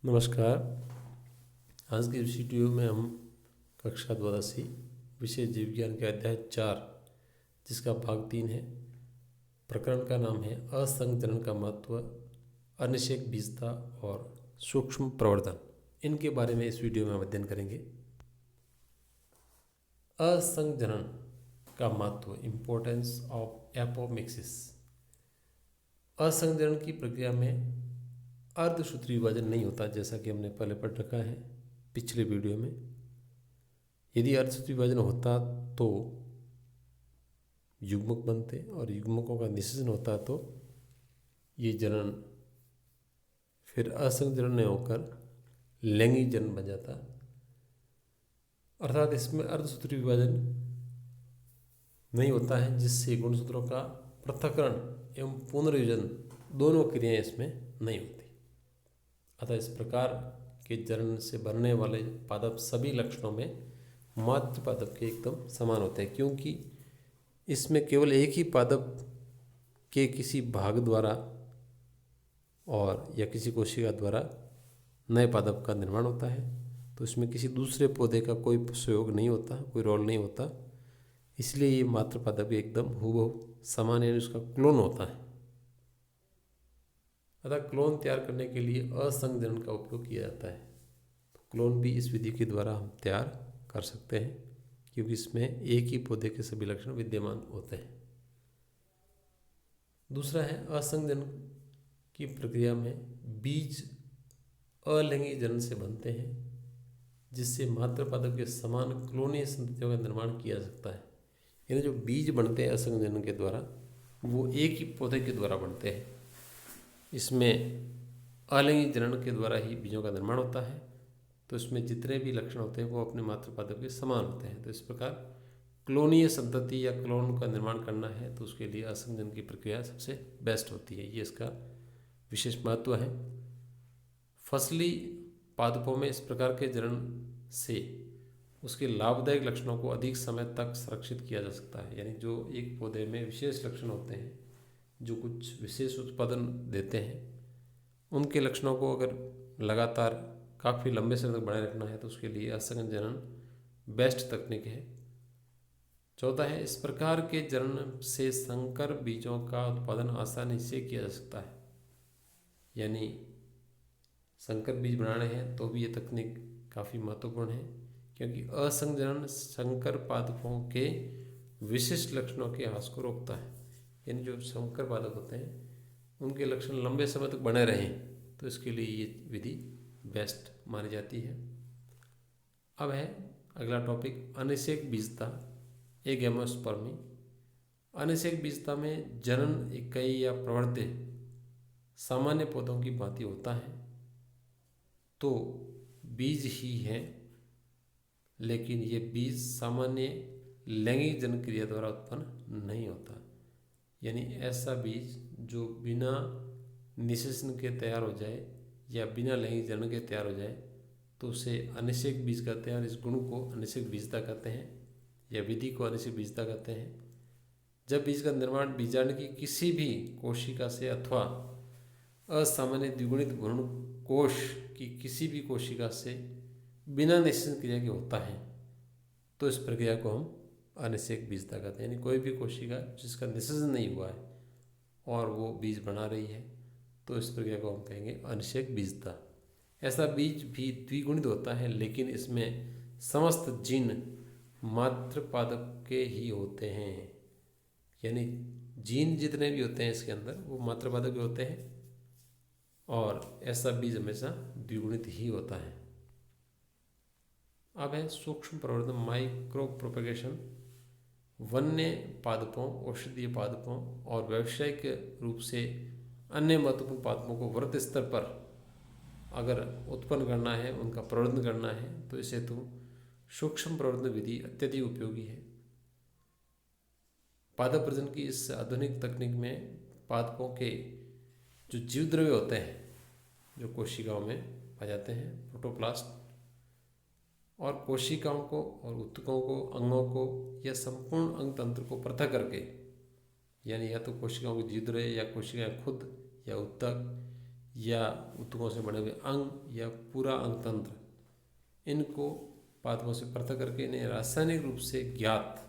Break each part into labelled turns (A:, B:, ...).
A: नमस्कार। आज की इस वीडियो में हम कक्षा द्वादशी विषय जीव विज्ञान के अध्याय 4 जिसका भाग 3 है, प्रकरण का नाम है असंगजनन का महत्व, अनिषेक बीजता और सूक्ष्म प्रवर्धन। इनके बारे में इस वीडियो में हम अध्ययन करेंगे। असंगजनन का महत्व, इम्पोर्टेंस ऑफ एपोमिक्सिस। असंगजनन की प्रक्रिया में अर्धसूत्री विभाजन नहीं होता, जैसा कि हमने पहले पढ़ रखा है पिछले वीडियो में। यदि अर्धसूत्री विभाजन होता तो युग्मक बनते और युग्मकों का निषेचन होता तो ये जनन फिर असंग जनन नहीं होकर लैंगिक जनन बन जाता। अर्थात इसमें अर्धसूत्री विभाजन नहीं होता है, जिससे गुणसूत्रों का पृथक्करण एवं पुनर्योजन दोनों क्रियाएं इसमें नहीं होती। अतः इस प्रकार के जनन से बनने वाले पादप सभी लक्षणों में मातृ पादप के एकदम समान होते हैं, क्योंकि इसमें केवल एक ही पादप के किसी भाग द्वारा और या किसी कोशिका द्वारा नए पादप का निर्माण होता है। तो इसमें किसी दूसरे पौधे का कोई सहयोग नहीं होता, कोई रोल नहीं होता। इसलिए ये मातृ पादप एकदम हूबहू समान यानी उसका क्लोन होता है। अतः क्लोन तैयार करने के लिए असंग जनन का उपयोग किया जाता है। तो क्लोन भी इस विधि के द्वारा हम तैयार कर सकते हैं, क्योंकि इसमें एक ही पौधे के सभी लक्षण विद्यमान होते हैं। दूसरा है असंग जनन की प्रक्रिया में बीज अलैंगिक जनन से बनते हैं, जिससे मातृ पादप के समान क्लोनीय संततियों का निर्माण किया जा सकता है। यानी जो बीज बनते हैं असंग जनन के द्वारा, वो एक ही पौधे के द्वारा बनते हैं। इसमें अलैंगिक जनन के द्वारा ही बीजों का निर्माण होता है। तो इसमें जितने भी लक्षण होते हैं वो अपने मातृ पादप के समान होते हैं। तो इस प्रकार क्लोनीय संतति या क्लोन का निर्माण करना है तो उसके लिए असंग जनन की प्रक्रिया सबसे बेस्ट होती है। ये इसका विशेष महत्व है। फसली पादपों में इस प्रकार के जनन से उसके लाभदायक लक्षणों को अधिक समय तक संरक्षित किया जा सकता है। यानी जो एक पौधे में विशेष लक्षण होते हैं जो कुछ विशेष उत्पादन देते हैं, उनके लक्षणों को अगर लगातार काफ़ी लंबे समय तक बनाए रखना है तो उसके लिए असंग जनन बेस्ट तकनीक है। चौथा है, इस प्रकार के जनन से संकर बीजों का उत्पादन आसानी से किया जा सकता है। यानी संकर बीज बनाने हैं तो भी ये तकनीक काफ़ी महत्वपूर्ण है, क्योंकि असंग जनन संकर पादपों के विशिष्ट लक्षणों के ह्रास को रोकता है। यानी जो संकर पादप होते हैं उनके लक्षण लंबे समय तक बने रहें, तो इसके लिए ये विधि बेस्ट मानी जाती है। अब है अगला टॉपिक, अनिषेक बीजता, एगेमोस्पर्मी। अनिषेक बीजता में जनन इकाई या प्रवर्ध्य सामान्य पौधों की भांति होता है, तो बीज ही है, लेकिन ये बीज सामान्य लैंगिक जनन क्रिया द्वारा उत्पन्न नहीं होता। यानी ऐसा बीज जो बिना निषेचन के तैयार हो जाए या बिना लैंगिक जनन के तैयार हो जाए तो उसे अनिषेक बीज कहते हैं। और इस गुण को अनिषेक बीजता कहते हैं या विधि को अनिषेक बीजता कहते हैं। जब बीज का निर्माण बीजांड की किसी भी कोशिका से अथवा असामान्य द्विगुणित भ्रूण कोश की किसी भी कोशिका से बिना निषेचन क्रिया के होता है तो इस प्रक्रिया को हम अनिषेक बीजता कहते हैं। यानी कोई भी कोशिका जिसका निषेचन नहीं हुआ है और वो बीज बना रही है तो इस प्रक्रिया को हम कहेंगे अनिषेक बीजता। ऐसा बीज भी द्विगुणित होता है, लेकिन इसमें समस्त जीन मातृ पादप के ही होते हैं। यानी जीन जितने भी होते हैं इसके अंदर वो मातृ पादप के होते हैं, और ऐसा बीज हमेशा द्विगुणित ही होता है। अब है सूक्ष्म प्रवर्धन, माइक्रो प्रोपेगेशन। वन्य पादपों, औषधीय पादपों और व्यावसायिक रूप से अन्य महत्वपूर्ण पादपों को वृत्त स्तर पर अगर उत्पन्न करना है, उनका प्रवर्धन करना है, तो इस हेतु सूक्ष्म प्रवर्धन विधि अत्यधिक उपयोगी है। पादप प्रजनन की इस आधुनिक तकनीक में पादपों के जो जीवद्रव्य होते हैं जो कोशिकाओं में पाए जाते हैं, प्रोटोप्लास्ट, और कोशिकाओं को और ऊतकों को, अंगों को या संपूर्ण अंग तंत्र को पृथक करके, यानी या तो कोशिकाओं के जीवद्रव्य या कोशिकाएं खुद या ऊतक या ऊतकों से बने हुए अंग या पूरा अंग तंत्र, इनको पादपों से पृथक करके इन्हें रासायनिक रूप से ज्ञात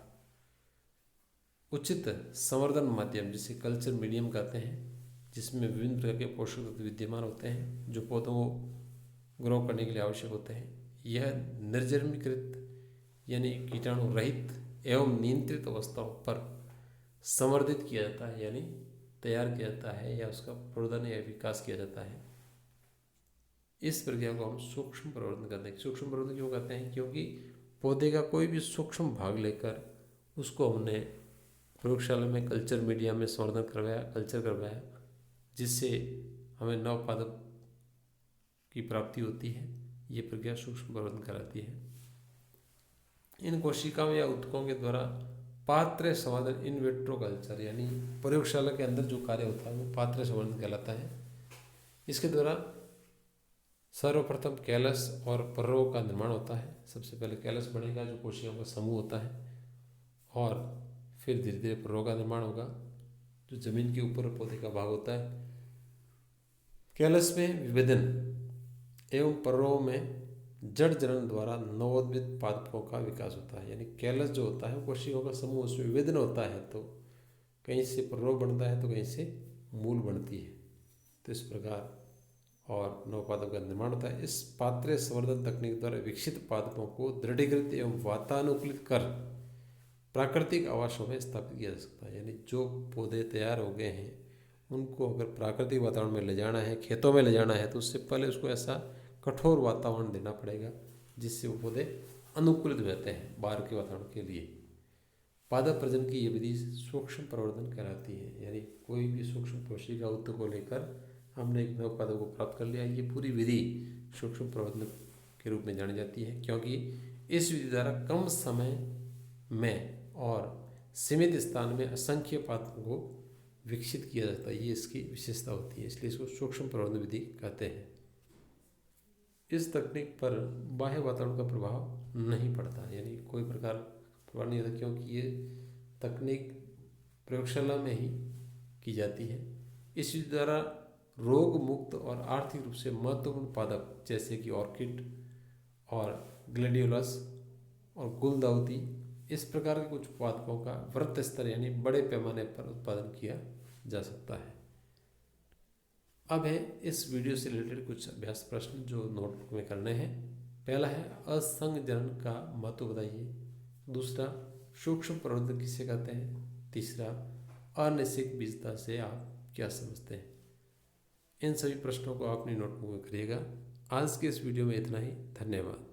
A: उचित संवर्धन माध्यम, जिसे कल्चर मीडियम कहते हैं, जिसमें विभिन्न प्रकार के पोषक तत्व विद्यमान होते हैं जो पौधों को ग्रो करने के लिए आवश्यक होते हैं, यह निर्जमीकृत यानी कीटाणु रहित एवं नियंत्रित अवस्थाओं पर संवर्धित किया जाता है, यानी तैयार किया जाता है या उसका प्रवर्धन या विकास किया जाता है। इस प्रक्रिया को हम सूक्ष्म प्रवर्धन कहते हैं। सूक्ष्म प्रवर्धन क्यों कहते हैं? क्योंकि पौधे का कोई भी सूक्ष्म भाग लेकर उसको हमने प्रयोगशाला में कल्चर मीडिया में संवर्धन करवाया, कल्चर करवाया, जिससे हमें नव पादप की प्राप्ति होती है। ये प्रक्रिया सूक्ष्म प्रवर्धन कहलाती है। इन कोशिकाओं या ऊतकों के द्वारा पात्र संवर्धन इन विट्रो कल्चर, यानी प्रयोगशाला के अंदर जो कार्य होता है वो पात्र संवर्धन कहलाता है। इसके द्वारा सर्वप्रथम कैलस और पर्रों का निर्माण होता है। सबसे पहले कैलस बनेगा जो कोशिकाओं का समूह होता है, और फिर धीरे धीरे पर्रों का निर्माण होगा जो जमीन के ऊपर पौधे का भाग होता है। कैलस में विभेदन एवं पर्रों में जड़ जनन द्वारा नवोद्भित पादपों का विकास होता है। यानी कैलस जो होता है कोशिकाओं का समूह, उसमें विभेदन होता है, तो कहीं से पर्रों बनता है तो कहीं से मूल बनती है। तो इस प्रकार और नवपादप का निर्माण होता है। इस पात्रे संवर्धन तकनीक द्वारा विकसित पादपों को दृढ़ीकृत एवं वातानुकूलित कर प्राकृतिक आवासों में स्थापित किया जा सकता है। यानी जो पौधे तैयार हो गए हैं उनको अगर प्राकृतिक वातावरण में ले जाना है, खेतों में ले जाना है, तो उससे पहले उसको ऐसा कठोर वातावरण देना पड़ेगा जिससे वो पौधे अनुकूलित रहते हैं बाहर के वातावरण के लिए। पादप प्रजनन की ये विधि सूक्ष्म प्रवर्धन कहलाती है। यानी कोई भी सूक्ष्म कोशिका ऊतक को लेकर हमने एक नव पादप को प्राप्त कर लिया, ये पूरी विधि सूक्ष्म प्रवर्धन के रूप में जानी जाती है, क्योंकि इस विधि द्वारा कम समय में और सीमित स्थान में असंख्य पादपों को विकसित किया जाता है। ये इसकी विशेषता होती है, इसलिए इसको सूक्ष्म प्रवर्धन विधि कहते हैं। इस तकनीक पर बाह्य वातावरण का प्रभाव नहीं पड़ता, यानी कोई प्रकार प्रभाव नहीं होता, क्योंकि ये तकनीक प्रयोगशाला में ही की जाती है। इस विधि द्वारा रोग मुक्त और आर्थिक रूप से महत्वपूर्ण पादप जैसे कि ऑर्किड और ग्लेडियोलस और गुलदाउदी, इस प्रकार के कुछ पादपों का वृत्त स्तर यानी बड़े पैमाने पर उत्पादन किया जा सकता है। अब है इस वीडियो से रिलेटेड कुछ अभ्यास प्रश्न जो नोटबुक में करने हैं। पहला है असंग जनन का महत्व बताइए। दूसरा, सूक्ष्म प्रवर्धन किसे कहते हैं। तीसरा, अनिश्चित बीजता से आप क्या समझते हैं। इन सभी प्रश्नों को आप अपनी नोटबुक में करिएगा। आज के इस वीडियो में इतना ही। धन्यवाद।